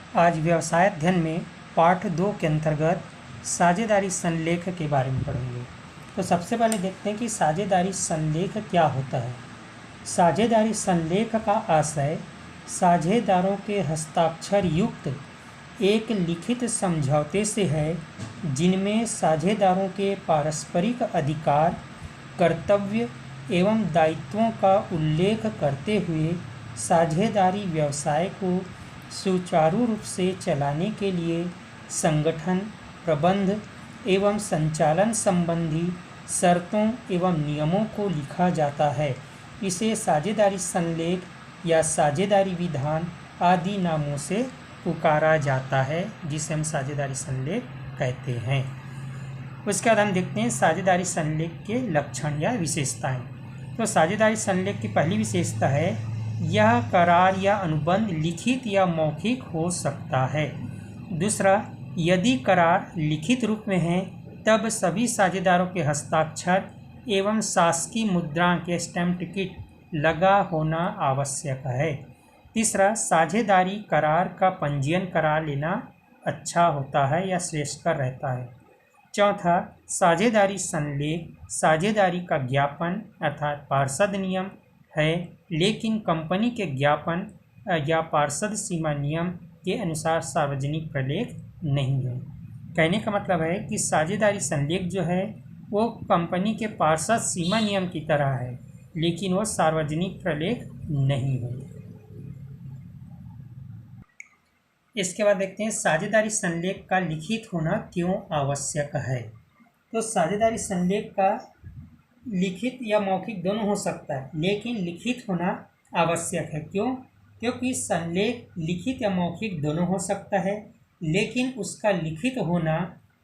आज व्यवसाय अध्ययन में पाठ 2 के अंतर्गत साझेदारी संलेख के बारे में पढ़ेंगे। तो सबसे पहले देखते हैं कि साझेदारी संलेख क्या होता है। साझेदारी संलेख का आशय साझेदारों के हस्ताक्षर युक्त एक लिखित समझौते से है, जिनमें साझेदारों के पारस्परिक अधिकार, कर्तव्य एवं दायित्वों का उल्लेख करते हुए साझेदारी व्यवसाय को सुचारू रूप से चलाने के लिए संगठन, प्रबंध एवं संचालन संबंधी शर्तों एवं नियमों को लिखा जाता है। इसे साझेदारी संलेख या साझेदारी विधान आदि नामों से पुकारा जाता है, जिसे हम साझेदारी संलेख कहते हैं। उसके बाद हम देखते हैं साझेदारी संलेख के लक्षण या विशेषताएं। तो साझेदारी संलेख की पहली विशेषता है, यह करार या अनुबंध लिखित या मौखिक हो सकता है। दूसरा, यदि करार लिखित रूप में है तब सभी साझेदारों के हस्ताक्षर एवं शासकीय मुद्रांक स्टैम्प टिकट लगा होना आवश्यक है। तीसरा, साझेदारी करार का पंजीयन करा लेना अच्छा होता है या श्रेष्ठकर रहता है। चौथा, साझेदारी संलेख साझेदारी का ज्ञापन अर्थात पार्षद नियम है, लेकिन कंपनी के ज्ञापन या पार्षद सीमा नियम के अनुसार सार्वजनिक प्रलेख नहीं है। कहने का मतलब है कि साझेदारी संलेख जो है वो कंपनी के पार्षद सीमा नियम की तरह है, लेकिन वो सार्वजनिक प्रलेख नहीं है। इसके बाद देखते हैं साझेदारी संलेख का लिखित होना क्यों आवश्यक है। तो साझेदारी संलेख का लिखित या मौखिक दोनों हो सकता है, लेकिन लिखित होना आवश्यक है। क्यों? क्योंकि संलेख लिखित या मौखिक दोनों हो सकता है, लेकिन उसका लिखित होना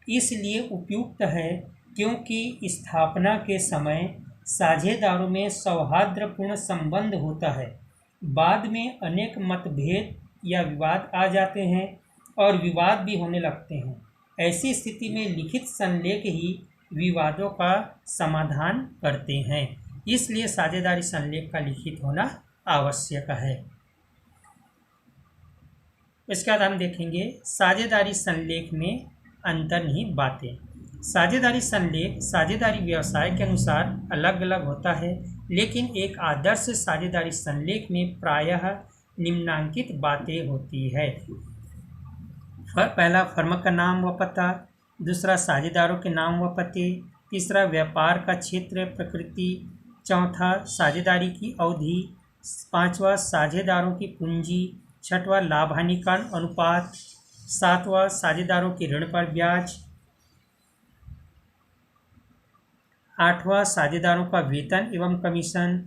इसलिए उपयुक्त है क्योंकि स्थापना के समय साझेदारों में सौहार्दपूर्ण संबंध होता है। बाद में अनेक मतभेद या विवाद आ जाते हैं और विवाद भी होने लगते हैं। ऐसी स्थिति में लिखित संलेख ही विवादों का समाधान करते हैं, इसलिए साझेदारी संलेख का लिखित होना आवश्यक है। इसके बाद हम देखेंगे साझेदारी संलेख में अंतर्निहित बातें। साझेदारी संलेख साझेदारी व्यवसाय के अनुसार अलग अलग होता है, लेकिन एक आदर्श साझेदारी संलेख में प्रायः निम्नांकित बातें होती है। पहला, फर्म का नाम व पता। दूसरा, साझेदारों के नाम व पते। तीसरा, व्यापार का क्षेत्र प्रकृति। चौथा, साझेदारी की अवधि। पांचवा, साझेदारों की पूंजी। छठवां, लाभ हानि का अनुपात। सातवां, साझेदारों के ऋण पर ब्याज। आठवां, साझेदारों का वेतन एवं कमीशन।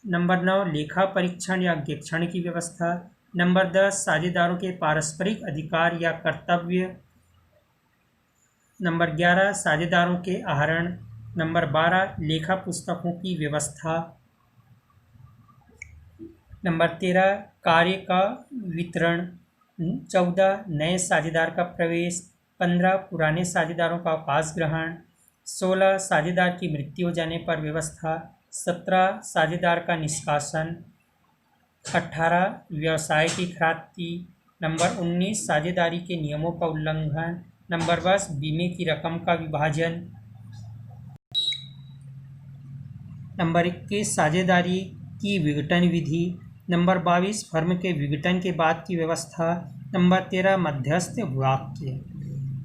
नंबर 9, लेखा परीक्षण या अंकेक्षण की व्यवस्था। नंबर 10, साझेदारों के पारस्परिक अधिकार या कर्तव्य। नंबर 11, साझेदारों के आहरण। नंबर 12, लेखा पुस्तकों की व्यवस्था। नंबर 13, कार्य का वितरण। 14, नए साझेदार का प्रवेश। 15, पुराने साझेदारों का अवकाश ग्रहण। 16, साझेदार की मृत्यु हो जाने पर व्यवस्था। 17, साझेदार का निष्कासन। 18, व्यवसाय की ख्याति। नंबर 19, साझेदारी के नियमों का उल्लंघन। नंबर 20, बीमे की रकम का विभाजन। नंबर 21, साझेदारी की विघटन विधि। नंबर 22, फर्म के विघटन के बाद की व्यवस्था। नंबर 13, मध्यस्थ वाक्य।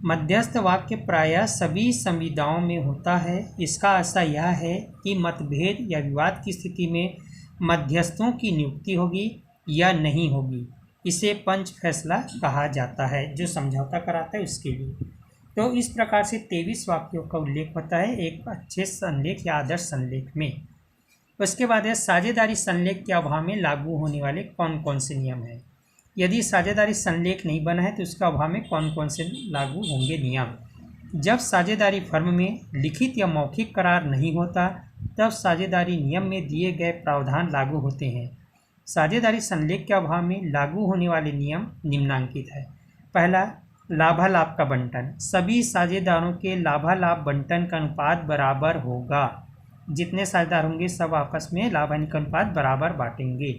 मध्यस्थ वाक्य प्रायः सभी संविदाओं में होता है। इसका आशय यह है कि मतभेद या विवाद की स्थिति में मध्यस्थों की नियुक्ति होगी या नहीं होगी। इसे पंच फैसला कहा जाता है, जो समझौता कराता है उसके लिए। तो इस प्रकार से 23 वाक्यों का उल्लेख होता है एक अच्छे संलेख या आदर्श संलेख में। उसके बाद है साझेदारी संलेख के अभाव में लागू होने वाले कौन कौन से नियम हैं। यदि साझेदारी संलेख नहीं बना है तो उसके अभाव में कौन कौन से लागू होंगे नियम। जब साझेदारी फर्म में लिखित या मौखिक करार नहीं होता, तब साझेदारी नियम में दिए गए प्रावधान लागू होते हैं। साझेदारी संलेख के अभाव में लागू होने वाले नियम निम्नांकित है। पहला, लाभालाभ का बंटन। सभी साझेदारों के लाभालाभ बंटन का अनुपात बराबर होगा। जितने साझेदार होंगे सब आपस में लाभ हानि का अनुपात बराबर बांटेंगे।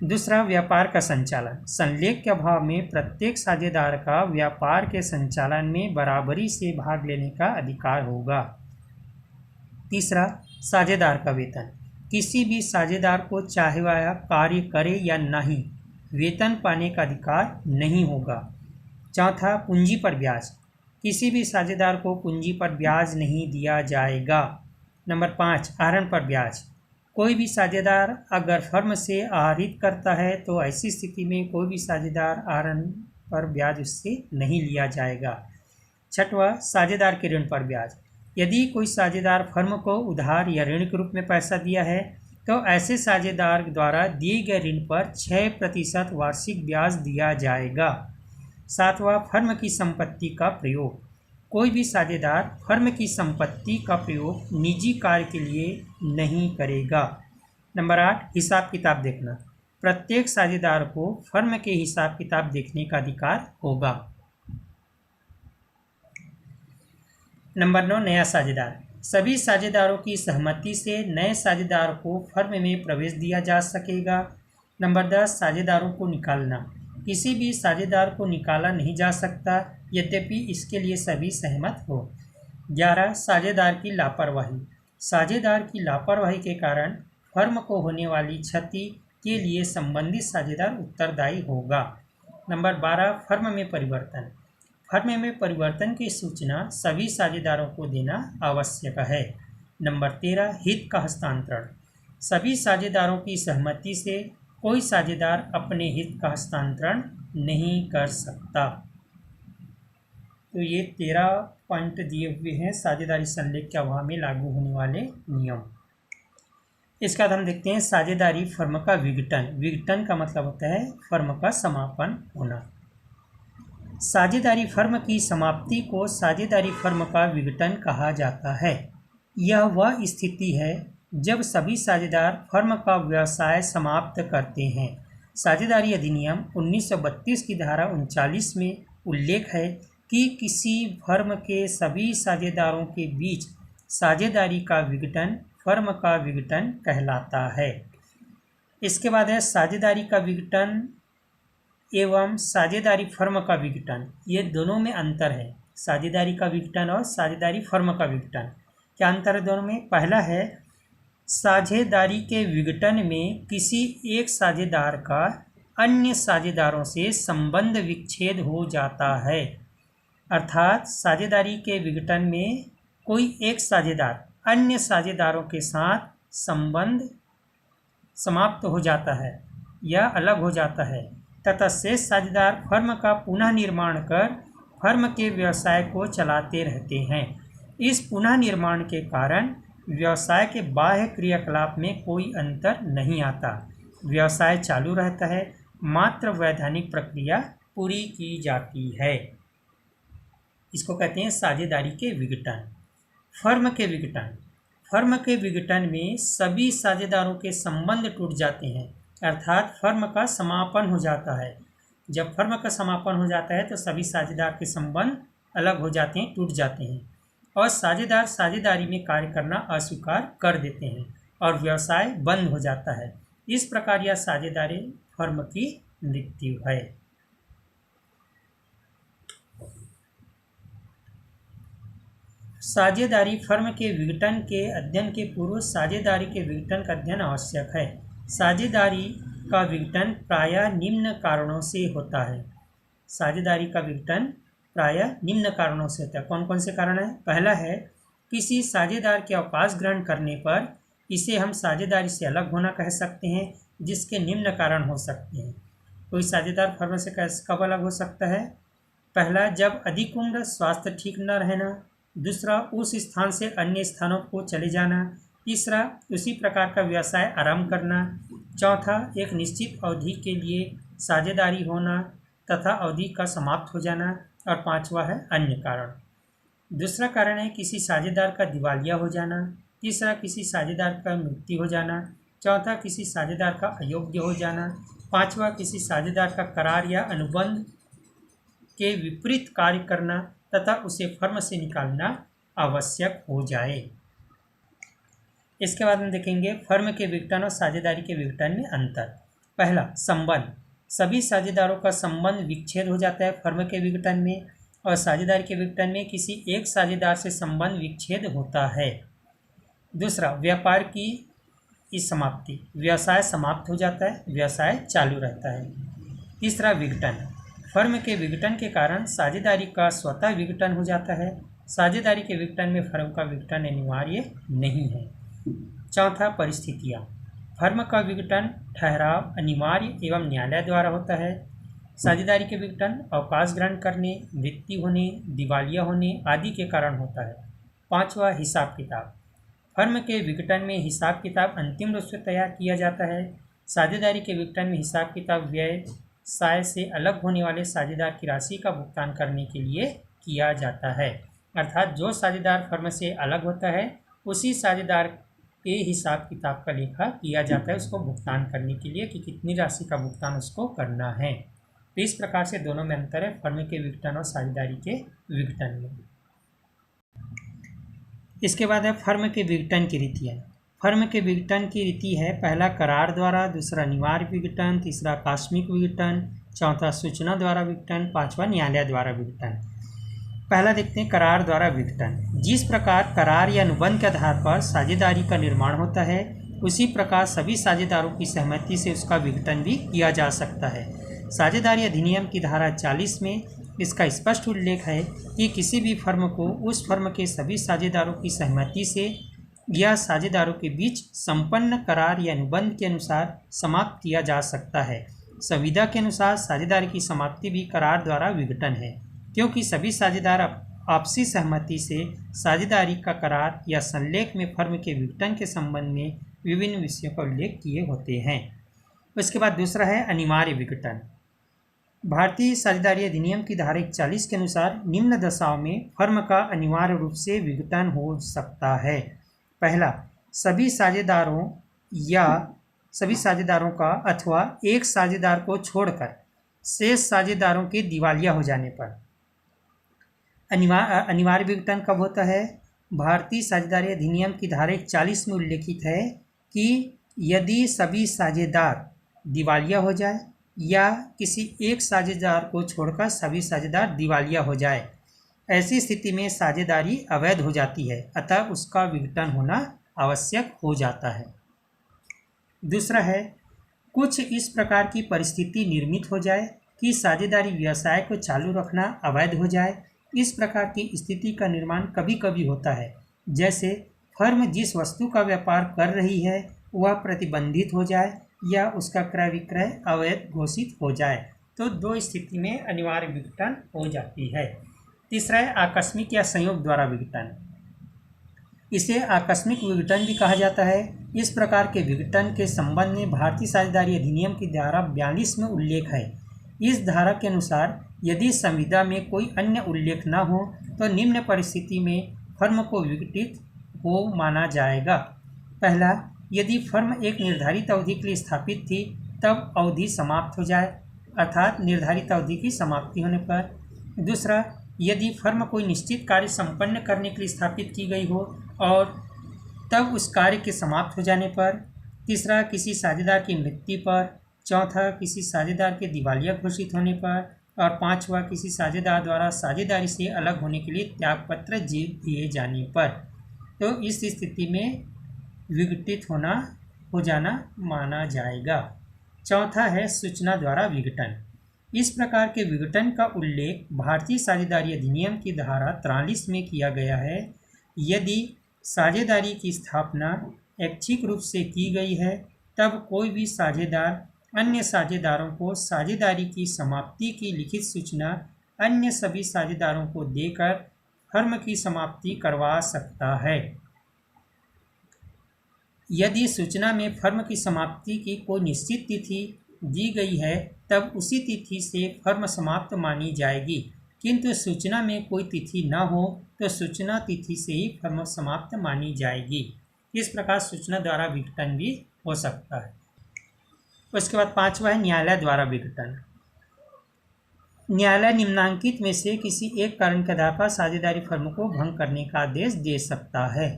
दूसरा, व्यापार का संचालन। संलेख के अभाव में प्रत्येक साझेदार का व्यापार के संचालन में बराबरी से भाग लेने का अधिकार होगा। तीसरा, साझेदार का वेतन। किसी भी साझेदार को चाहे वह कार्य करे या नहीं, वेतन पाने का अधिकार नहीं होगा। चौथा, पूंजी पर ब्याज। किसी भी साझेदार को पूंजी पर ब्याज नहीं दिया जाएगा। नंबर 5, आहरण पर ब्याज। कोई भी साझेदार अगर फर्म से आहरित करता है तो ऐसी स्थिति में कोई भी साझेदार आहरण पर ब्याज उससे नहीं लिया जाएगा। छठवां, साझेदार के ऋण पर ब्याज। यदि कोई साझेदार फर्म को उधार या ऋण के रूप में पैसा दिया है तो ऐसे साझेदार द्वारा दिए गए ऋण पर 6% वार्षिक ब्याज दिया जाएगा। सातवां, फर्म की संपत्ति का प्रयोग। कोई भी साझेदार फर्म की संपत्ति का प्रयोग निजी कार्य के लिए नहीं करेगा। नंबर 8, हिसाब किताब देखना। प्रत्येक साझेदार को फर्म के हिसाब किताब देखने का अधिकार होगा। नंबर 9, नया साझेदार। सभी साझेदारों की सहमति से नए साझेदार को फर्म में प्रवेश दिया जा सकेगा। नंबर 10, साझेदारों को निकालना। किसी भी साझेदार को निकाला नहीं जा सकता यद्यपि इसके लिए सभी सहमत हो। 11, साझेदार की लापरवाही। साझेदार की लापरवाही के कारण फर्म को होने वाली क्षति के लिए संबंधित साझेदार उत्तरदायी होगा। नंबर 12, फर्म में परिवर्तन। फर्म में परिवर्तन की सूचना सभी साझेदारों को देना आवश्यक है। नंबर 13, हित का हस्तांतरण। सभी साझेदारों की सहमति से कोई साझेदार अपने हित का हस्तांतरण नहीं कर सकता। तो ये 13 पॉइंट दिए हुए हैं साझेदारी संलेख के अभाव में लागू होने वाले नियम। इसके बाद हम देखते हैं साझेदारी फर्म का विघटन। विघटन का मतलब होता है फर्म का समापन होना। साझेदारी फर्म की समाप्ति को साझेदारी फर्म का विघटन कहा जाता है। यह वह स्थिति है जब सभी साझेदार फर्म का व्यवसाय समाप्त करते हैं। साझेदारी अधिनियम 1932 की धारा 39 में उल्लेख है कि किसी फर्म के सभी साझेदारों के बीच साझेदारी का विघटन फर्म का विघटन कहलाता है। इसके बाद है साझेदारी का विघटन एवं साझेदारी फर्म का विघटन। ये दोनों में अंतर है, साझेदारी का विघटन और साझेदारी फर्म का विघटन। क्या अंतर है दोनों में? पहला है साझेदारी के विघटन में किसी एक साझेदार का अन्य साझेदारों से संबंध विच्छेद हो जाता है। अर्थात साझेदारी के विघटन में कोई एक साझेदार अन्य साझेदारों के साथ संबंध समाप्त हो जाता है या अलग हो जाता है तथा शेष साझेदार फर्म का पुनः निर्माण कर फर्म के व्यवसाय को चलाते रहते हैं। इस पुनः निर्माण के कारण व्यवसाय के बाह्य क्रियाकलाप में कोई अंतर नहीं आता, व्यवसाय चालू रहता है, मात्र वैधानिक प्रक्रिया पूरी की जाती है। इसको कहते हैं साझेदारी के विघटन। फर्म के विघटन। फर्म के विघटन में सभी साझेदारों के संबंध टूट जाते हैं, अर्थात फर्म का समापन हो जाता है। जब फर्म का समापन हो जाता है तो सभी साझेदार के संबंध अलग हो जाते हैं, टूट जाते हैं और साझेदार साझेदारी में कार्य करना अस्वीकार कर देते हैं और व्यवसाय बंद हो जाता है। इस प्रकार यह साझेदारी फर्म की मृत्यु है। साझेदारी फर्म के विघटन के अध्ययन के पूर्व साझेदारी के विघटन का अध्ययन आवश्यक है। साझेदारी का विघटन प्रायः निम्न कारणों से होता है। साझेदारी का विघटन प्रायः निम्न कारणों से होता है। कौन कौन से कारण हैं? पहला है किसी साझेदार के अवकाश ग्रहण करने पर इसे हम साझेदारी से अलग होना कह सकते हैं, जिसके निम्न कारण हो सकते हैं। कोई साझेदार फर्म से कब अलग हो सकता है? पहला, जब अधिक उम्र, स्वास्थ्य ठीक न रहना। दूसरा, उस स्थान से अन्य स्थानों को चले जाना। तीसरा, उसी प्रकार का व्यवसाय आरंभ करना। चौथा, एक निश्चित अवधि के लिए साझेदारी होना तथा अवधि का समाप्त हो जाना। और पांचवा है अन्य कारण। दूसरा कारण है किसी साझेदार का दिवालिया हो जाना। तीसरा, किसी साझेदार का मृत्यु हो जाना। चौथा, किसी साझेदार का अयोग्य हो जाना। पांचवा, किसी साझेदार का करार या अनुबंध के विपरीत कार्य करना तथा उसे फर्म से निकालना आवश्यक हो जाए। इसके बाद हम देखेंगे फर्म के विघटन और साझेदारी के विघटन में अंतर। पहला, संबंध। सभी साझेदारों का संबंध विच्छेद हो जाता है फर्म के विघटन में, और साझेदारी के विघटन में किसी एक साझेदार से संबंध विच्छेद होता है। दूसरा, व्यापार की समाप्ति। व्यवसाय समाप्त हो जाता है, व्यवसाय चालू रहता है। तीसरा, विघटन। फर्म के विघटन के कारण साझेदारी का स्वतः विघटन हो जाता है। साझेदारी के विघटन में फर्म का विघटन अनिवार्य नहीं है। चौथा, परिस्थितियाँ। फर्म का विघटन ठहराव अनिवार्य एवं न्यायालय द्वारा होता है। साझेदारी के विघटन अवकाश ग्रहण करने, मृत्यु होने, दिवालिया होने आदि के कारण होता है। पांचवा, हिसाब किताब। फर्म के विघटन में हिसाब किताब अंतिम रूप से तैयार किया जाता है। साझेदारी के विघटन में हिसाब किताब व्यवसाय से अलग होने वाले साझेदार की राशि का भुगतान करने के लिए किया जाता है। अर्थात जो साझेदार फर्म से अलग होता है उसी साझेदार के हिसाब किताब का लेखा किया जाता है उसको भुगतान करने के लिए कि कितनी राशि का भुगतान उसको करना है। तो इस प्रकार से दोनों में अंतर है, फर्म के विघटन और साझेदारी के विघटन में। इसके बाद है फर्म के विघटन की रीतियाँ। फर्म के विघटन की रीति है, पहला करार द्वारा, दूसरा अनिवार्य विघटन, तीसरा आकस्मिक विघटन, चौथा सूचना द्वारा विघटन, पांचवा न्यायालय द्वारा विघटन। पहला देखते हैं करार द्वारा विघटन। जिस प्रकार करार या अनुबंध के आधार पर साझेदारी का निर्माण होता है उसी प्रकार सभी साझेदारों की सहमति से उसका विघटन भी किया जा सकता है। साझेदारी अधिनियम की धारा 40 में इसका स्पष्ट उल्लेख है कि किसी भी फर्म को उस फर्म के सभी साझेदारों की सहमति से या साझेदारों के बीच संपन्न करार या अनुबंध के अनुसार समाप्त किया जा सकता है। संविदा के अनुसार साझेदारी की समाप्ति भी करार द्वारा विघटन है, क्योंकि सभी साझेदार आपसी सहमति से साझेदारी का करार या संलेख में फर्म के विघटन के संबंध में विभिन्न विषयों का उल्लेख किए होते हैं। उसके बाद दूसरा है अनिवार्य विघटन। भारतीय साझेदारी अधिनियम की धारा 41 के अनुसार निम्न दशाओं में फर्म का अनिवार्य रूप से विघटन हो सकता है। पहला, सभी साझेदारों का अथवा एक साझेदार को छोड़कर शेष साझेदारों के दिवालिया हो जाने पर। अनिवार्य विघटन कब होता है? भारतीय साझेदारी अधिनियम की धारा 40 में उल्लेखित है कि यदि सभी साझेदार दिवालिया हो जाए या किसी एक साझेदार को छोड़कर सभी साझेदार दिवालिया हो जाए, ऐसी स्थिति में साझेदारी अवैध हो जाती है, अतः उसका विघटन होना आवश्यक हो जाता है। दूसरा है, कुछ इस प्रकार की परिस्थिति निर्मित हो जाए कि साझेदारी व्यवसाय को चालू रखना अवैध हो जाए। इस प्रकार की स्थिति का निर्माण कभी कभी होता है, जैसे फर्म जिस वस्तु का व्यापार कर रही है वह प्रतिबंधित हो जाए या उसका क्रय विक्रय अवैध घोषित हो जाए, तो दो स्थिति में अनिवार्य विघटन हो जाती है। तीसरा है आकस्मिक या संयोग द्वारा विघटन। इसे आकस्मिक विघटन भी कहा जाता है। इस प्रकार के विघटन के संबंध में भारतीय साझेदारी अधिनियम की धारा 42 में उल्लेख है। इस धारा के अनुसार यदि संविदा में कोई अन्य उल्लेख न हो तो निम्न परिस्थिति में फर्म को विघटित हो माना जाएगा। पहला, यदि फर्म एक निर्धारित अवधि के लिए स्थापित थी तब अवधि समाप्त हो जाए, अर्थात निर्धारित अवधि की समाप्ति होने पर। दूसरा, यदि फर्म कोई निश्चित कार्य संपन्न करने के लिए स्थापित की गई हो और तब उस कार्य के समाप्त हो जाने पर। तीसरा, किसी साझेदार की मृत्यु पर। चौथा, किसी साझेदार के दिवालिया घोषित होने पर। और पांचवा, किसी साझेदार द्वारा साझेदारी से अलग होने के लिए त्यागपत्र दिए जाने पर। तो इस स्थिति में विघटित हो जाना माना जाएगा। चौथा है सूचना द्वारा विघटन। इस प्रकार के विघटन का उल्लेख भारतीय साझेदारी अधिनियम की धारा 43 में किया गया है। यदि साझेदारी की स्थापना ऐच्छिक रूप से की गई है तब कोई भी साझेदार अन्य साझेदारों को साझेदारी की समाप्ति की लिखित सूचना अन्य सभी साझेदारों को देकर फर्म की समाप्ति करवा सकता है। यदि सूचना में फर्म की समाप्ति की कोई निश्चित तिथि दी गई है तब उसी तिथि से फर्म समाप्त मानी जाएगी, किंतु सूचना में कोई तिथि न हो तो सूचना तिथि से ही फर्म समाप्त मानी जाएगी। इस प्रकार सूचना द्वारा विघटन भी हो सकता है। उसके बाद पांचवा है न्यायालय द्वारा विघटन। न्यायालय निम्नांकित में से किसी एक कारण के आधार पर साझेदारी फर्म को भंग करने का आदेश दे सकता है।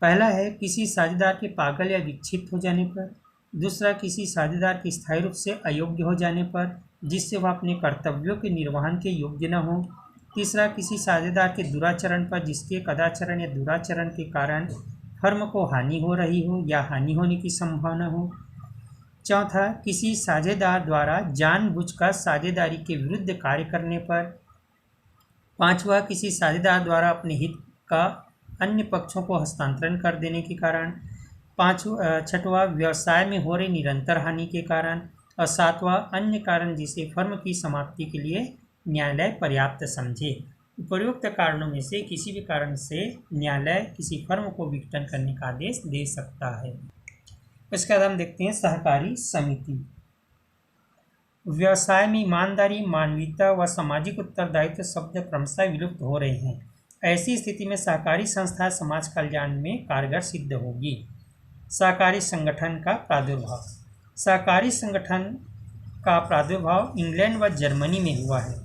पहला है किसी साझेदार के पागल या विक्षिप्त हो जाने पर। दूसरा, किसी साझेदार के स्थायी रूप से अयोग्य हो जाने पर, जिससे वह अपने कर्तव्यों के निर्वहन के योग्य न हो। तीसरा, किसी साझेदार के दुराचरण पर, जिसके कदाचरण या दुराचरण के कारण फर्म को हानि हो रही हो या हानि होने की संभावना हो। चौथा, किसी साझेदार द्वारा जानबूझकर साझेदारी के विरुद्ध कार्य करने पर। पांचवा, किसी साझेदार द्वारा अपने हित का अन्य पक्षों को हस्तांतरण कर देने के कारण। छठवां, व्यवसाय में हो रही निरंतर हानि के कारण। और सातवां, अन्य कारण जिसे फर्म की समाप्ति के लिए न्यायालय पर्याप्त समझे। उपयुक्त कारणों में से किसी भी कारण से न्यायालय किसी फर्म को विघटन करने का आदेश दे सकता है। इसके बाद हम देखते हैं सहकारी समिति। व्यवसाय में ईमानदारी, मानवीयता व सामाजिक उत्तरदायित्व शब्द क्रमशः विलुप्त हो रहे हैं। ऐसी स्थिति में सहकारी संस्था समाज कल्याण में कारगर सिद्ध होगी। सहकारी संगठन का प्रादुर्भाव। सहकारी संगठन का प्रादुर्भाव इंग्लैंड व जर्मनी में हुआ है।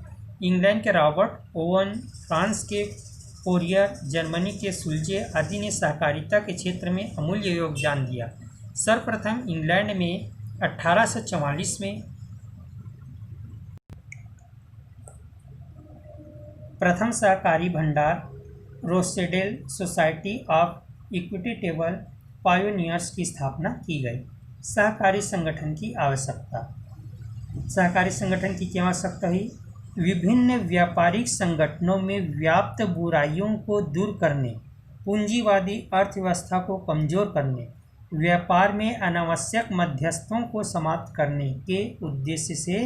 इंग्लैंड के रॉबर्ट ओवन, फ्रांस के फोरियर, जर्मनी के सुल्जे आदि ने सहकारिता के क्षेत्र में अमूल्य योगदान दिया। सर्वप्रथम इंग्लैंड में 1844 में प्रथम सहकारी भंडार रोसेडेल सोसाइटी ऑफ इक्विटेबल पायोनियर्स की स्थापना की गई। सहकारी संगठन की आवश्यकता। सहकारी संगठन की क्या आवश्यकता हुई? विभिन्न व्यापारिक संगठनों में व्याप्त बुराइयों को दूर करने, पूंजीवादी अर्थव्यवस्था को कमजोर करने, व्यापार में अनावश्यक मध्यस्थों को समाप्त करने के उद्देश्य से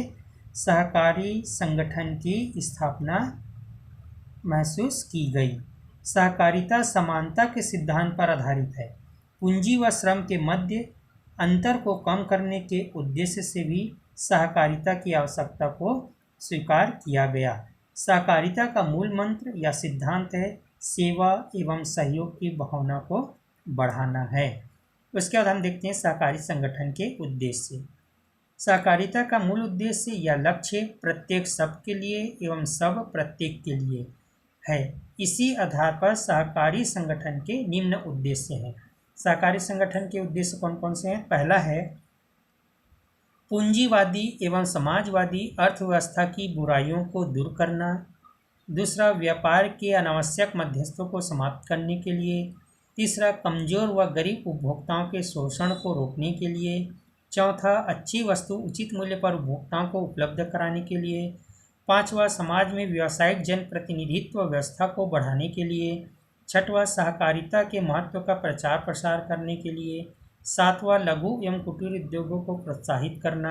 सहकारी संगठन की स्थापना महसूस की गई। सहकारिता समानता के सिद्धांत पर आधारित है। पूंजी व श्रम के मध्य अंतर को कम करने के उद्देश्य से भी सहकारिता की आवश्यकता को स्वीकार किया गया। सहकारिता का मूल मंत्र या सिद्धांत है सेवा एवं सहयोग की भावना को बढ़ाना है। उसके बाद हम देखते हैं सहकारी संगठन के उद्देश्य। सहकारिता का मूल उद्देश्य या लक्ष्य प्रत्येक सबके लिए एवं सब प्रत्येक के लिए है। इसी आधार पर सहकारी संगठन के निम्न उद्देश्य हैं। सहकारी संगठन के उद्देश्य कौन कौन से हैं? पहला है पूंजीवादी एवं समाजवादी अर्थव्यवस्था की बुराइयों को दूर करना। दूसरा, व्यापार के अनावश्यक मध्यस्थों को समाप्त करने के लिए। तीसरा, कमजोर व गरीब उपभोक्ताओं के शोषण को रोकने के लिए। चौथा, अच्छी वस्तु उचित मूल्य पर उपभोक्ताओं को उपलब्ध कराने के लिए। पांचवा, समाज में व्यावसायिक जन प्रतिनिधित्व व्यवस्था को बढ़ाने के लिए। छठवां, सहकारिता के महत्व का प्रचार प्रसार करने के लिए। सातवां, लघु एवं कुटीर उद्योगों को प्रोत्साहित करना।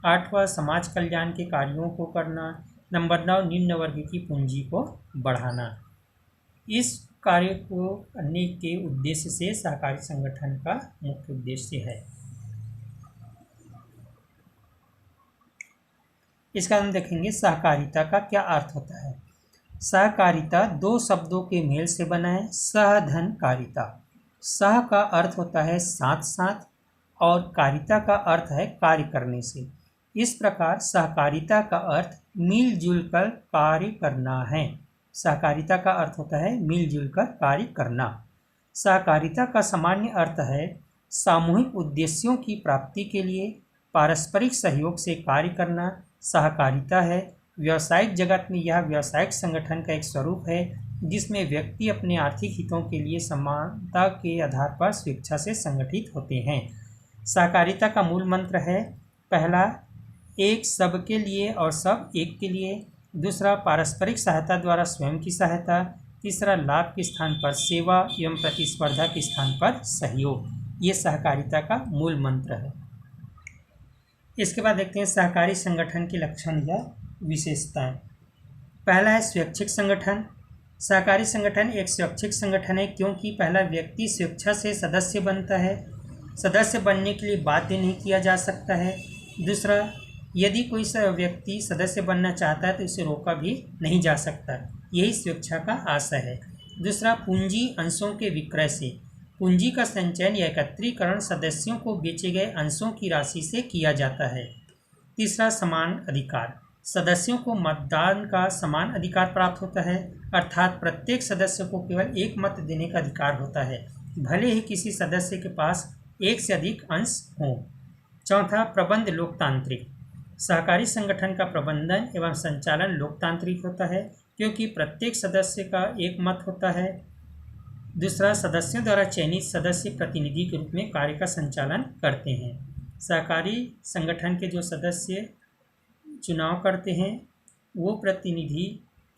आठवां, समाज कल्याण के कार्यों को करना। नंबर 9, निम्न वर्ग की पूंजी को बढ़ाना। इस कार्य को करने के उद्देश्य से सहकारी संगठन का मुख्य उद्देश्य है। इसका हम देखेंगे सहकारिता का क्या अर्थ होता है। सहकारिता दो शब्दों के मेल से बना है। सहधनकारिता। सह का अर्थ होता है साथ साथ और कारिता का अर्थ है कार्य करने से। इस प्रकार सहकारिता का अर्थ मिलजुल कर कार्य करना है। सहकारिता का अर्थ होता है मिलजुल कर कार्य करना। सहकारिता का सामान्य अर्थ है सामूहिक उद्देश्यों की प्राप्ति के लिए पारस्परिक सहयोग से कार्य करना सहकारिता है। व्यावसायिक जगत में यह व्यावसायिक संगठन का एक स्वरूप है जिसमें व्यक्ति अपने आर्थिक हितों के लिए समानता के आधार पर स्वेच्छा से संगठित होते हैं। सहकारिता का मूल मंत्र है पहला, एक सबके लिए और सब एक के लिए। दूसरा, पारस्परिक सहायता द्वारा स्वयं की सहायता। तीसरा, लाभ के स्थान पर सेवा एवं प्रतिस्पर्धा के स्थान पर सहयोग। ये सहकारिता का मूल मंत्र है। इसके बाद देखते हैं सहकारी संगठन के लक्षण या विशेषताएं। पहला है स्वैच्छिक संगठन। सहकारी संगठन एक स्वैच्छिक संगठन है क्योंकि पहला व्यक्ति स्वेच्छा से सदस्य बनता है। सदस्य बनने के लिए बाध्य नहीं किया जा सकता है। दूसरा, यदि कोई व्यक्ति सदस्य बनना चाहता है तो इसे रोका भी नहीं जा सकता। यही स्वेच्छा का आशय है। दूसरा, पूंजी अंशों के विक्रय से। पूंजी का संचयन या एकत्रीकरण सदस्यों को बेचे गए अंशों की राशि से किया जाता है। तीसरा, समान अधिकार। सदस्यों को मतदान का समान अधिकार प्राप्त होता है, अर्थात प्रत्येक सदस्य को केवल एक मत देने का अधिकार होता है, भले ही किसी सदस्य के पास एक से अधिक अंश हों। चौथा, प्रबंध लोकतांत्रिक। सहकारी संगठन का प्रबंधन एवं संचालन लोकतांत्रिक होता है क्योंकि प्रत्येक सदस्य का एक मत होता है। दूसरा, सदस्यों द्वारा चयनित सदस्य प्रतिनिधि के रूप में कार्य का संचालन करते हैं। सहकारी संगठन के जो सदस्य चुनाव करते हैं वो प्रतिनिधि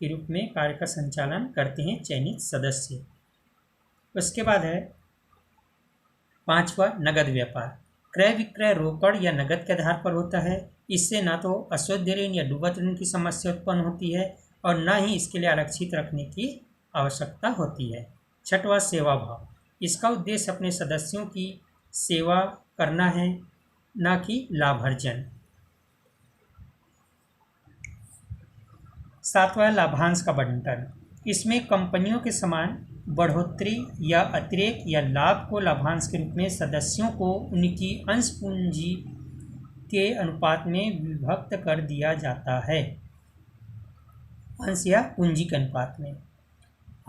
के रूप में कार्य का संचालन करते हैं चयनित सदस्य। उसके बाद है पांचवा, नगद व्यापार। क्रय विक्रय रोकड़ या नगद के आधार पर होता है। इससे ना तो अशुद्ध ऋण या डूबत ऋण की समस्या उत्पन्न होती है और न ही इसके लिए आरक्षित रखने की आवश्यकता होती है। छठवां, सेवा भाव। इसका उद्देश्य अपने सदस्यों की सेवा करना है, न कि लाभार्जन। सातवां, लाभांश का बंटन। इसमें कंपनियों के समान बढ़ोतरी या अतिरेक या लाभ को लाभांश के रूप में सदस्यों को उनकी अंश पूंजी के अनुपात में विभक्त कर दिया जाता है, अंश या पूंजी के अनुपात में।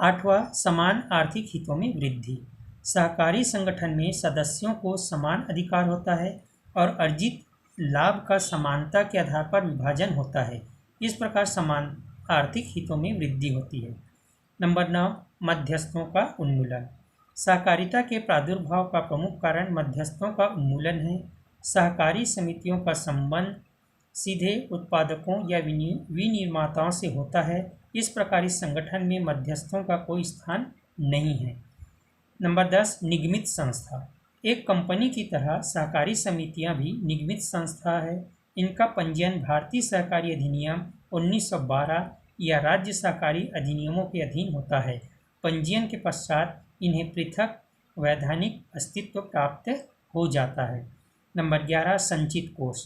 आठवां, समान आर्थिक हितों में वृद्धि। सहकारी संगठन में सदस्यों को समान अधिकार होता है और अर्जित लाभ का समानता के आधार पर विभाजन होता है। इस प्रकार समान आर्थिक हितों में वृद्धि होती है। नंबर 9, मध्यस्थों का उन्मूलन। सहकारिता के प्रादुर्भाव का प्रमुख कारण मध्यस्थों का उन्मूलन है। सहकारी समितियों का संबंध सीधे उत्पादकों या विनिर्माताओं से होता है। इस प्रकार इस संगठन में मध्यस्थों का कोई स्थान नहीं है। नंबर 10, निगमित संस्था। एक कंपनी की तरह सहकारी समितियां भी निगमित संस्था है। इनका पंजीयन भारतीय सहकारी अधिनियम 1912 या राज्य सहकारी अधिनियमों के अधीन होता है। पंजीयन के पश्चात इन्हें पृथक वैधानिक अस्तित्व प्राप्त हो जाता है। नंबर 11, संचित कोष।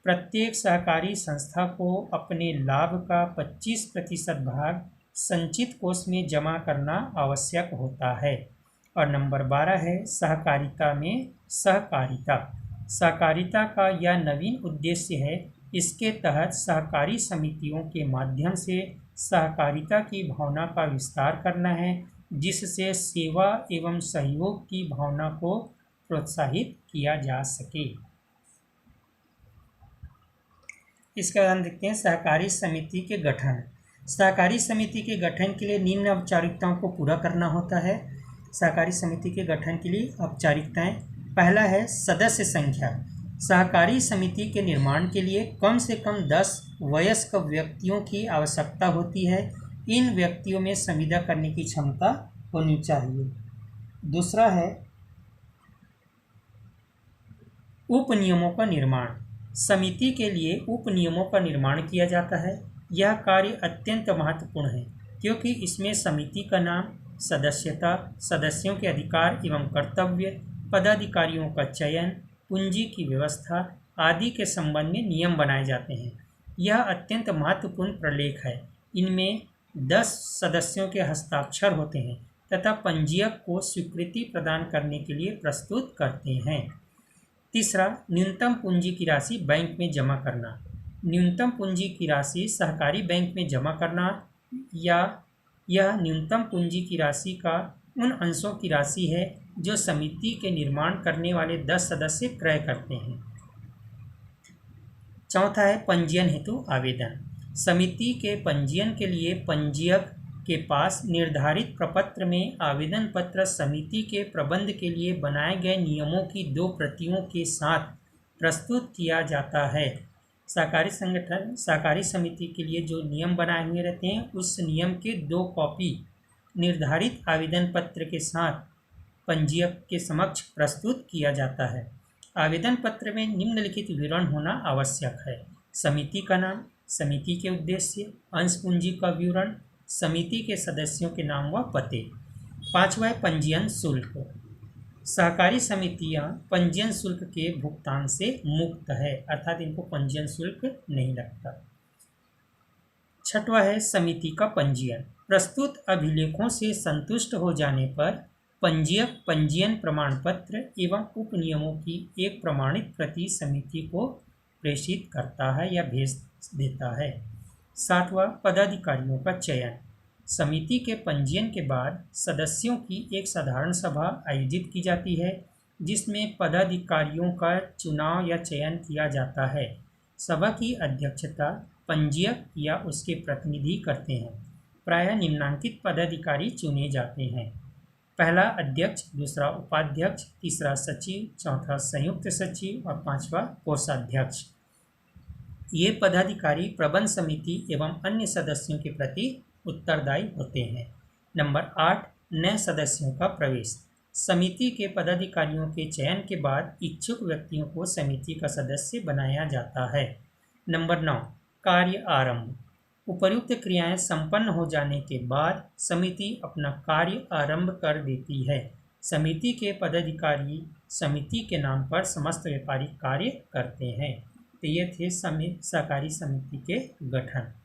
प्रत्येक सहकारी संस्था को अपने लाभ का 25% भाग संचित कोष में जमा करना आवश्यक होता है। और नंबर 12 है, सहकारिता में सहकारिता। सहकारिता का यह नवीन उद्देश्य है। इसके तहत सहकारी समितियों के माध्यम से सहकारिता की भावना का विस्तार करना है, जिससे सेवा एवं सहयोग की भावना को प्रोत्साहित किया जा सके। इसके बाद हम देखते हैं सहकारी समिति के गठन। सहकारी समिति के गठन के लिए निम्न औपचारिकताओं को पूरा करना होता है। सहकारी समिति के गठन के लिए औपचारिकताएं। पहला है सदस्य संख्या। सहकारी समिति के निर्माण के लिए कम से कम 10 वयस्क व्यक्तियों की आवश्यकता होती है। इन व्यक्तियों में संविदा करने की क्षमता होनी चाहिए। दूसरा है उपनियमों का निर्माण। समिति के लिए उपनियमों का निर्माण किया जाता है। यह कार्य अत्यंत महत्वपूर्ण है क्योंकि इसमें समिति का नाम, सदस्यता, सदस्यों के अधिकार एवं कर्तव्य, पदाधिकारियों का चयन, पूंजी की व्यवस्था आदि के संबंध में नियम बनाए जाते हैं। यह अत्यंत महत्वपूर्ण प्रलेख है। इनमें 10 सदस्यों के हस्ताक्षर होते हैं तथा पंजीयक को स्वीकृति प्रदान करने के लिए प्रस्तुत करते हैं। तीसरा, न्यूनतम पूंजी की राशि बैंक में जमा करना। न्यूनतम पूंजी की राशि सहकारी बैंक में जमा करना या यह न्यूनतम पूंजी की राशि का उन अंशों की राशि है जो समिति के निर्माण करने वाले 10 सदस्य क्रय करते हैं। चौथा है पंजीयन हेतु आवेदन। समिति के पंजीयन के लिए पंजीयक के पास निर्धारित प्रपत्र में आवेदन पत्र समिति के प्रबंध के लिए बनाए गए नियमों की 2 प्रतियों के साथ प्रस्तुत किया जाता है। सहकारी संगठन, सहकारी समिति के लिए जो नियम बनाए हुए रहते हैं उस नियम के 2 कॉपी निर्धारित आवेदन पत्र के साथ पंजीयक के समक्ष प्रस्तुत किया जाता है। आवेदन पत्र में निम्नलिखित विवरण होना आवश्यक है: समिति का नाम, समिति के उद्देश्य, अंश पूंजी का विवरण, समिति के सदस्यों के नाम व पते। पांचवा है पंजीयन शुल्क। सहकारी समितियां पंजीयन शुल्क के भुगतान से मुक्त है, अर्थात इनको पंजीयन शुल्क नहीं लगता। छठवां है समिति का पंजीयन। प्रस्तुत अभिलेखों से संतुष्ट हो जाने पर पंजीयक पंजीयन प्रमाण पत्र एवं उपनियमों की एक प्रमाणित प्रति समिति को प्रेषित करता है या भेज देता है। सातवां, पदाधिकारियों का चयन। समिति के पंजीयन के बाद सदस्यों की एक साधारण सभा आयोजित की जाती है। जिसमें पदाधिकारियों का चुनाव या चयन किया जाता है। सभा की अध्यक्षता पंजीयक या उसके प्रतिनिधि करते हैं। प्रायः निम्नांकित पदाधिकारी चुने जाते हैं। पहला अध्यक्ष, दूसरा उपाध्यक्ष, तीसरा सचिव, चौथा संयुक्त सचिव और पांचवा कोषाध्यक्ष। ये पदाधिकारी प्रबंध समिति एवं अन्य सदस्यों के प्रति उत्तरदायी होते हैं। नंबर 8, नए सदस्यों का प्रवेश। समिति के पदाधिकारियों के चयन के बाद इच्छुक व्यक्तियों को समिति का सदस्य बनाया जाता है। नंबर 9, कार्य आरंभ। उपर्युक्त क्रियाएं संपन्न हो जाने के बाद समिति अपना कार्य आरंभ कर देती है। समिति के पदाधिकारी समिति के नाम पर समस्त व्यापारिक कार्य करते हैं। तो ये थे सहकारी समिति के गठन।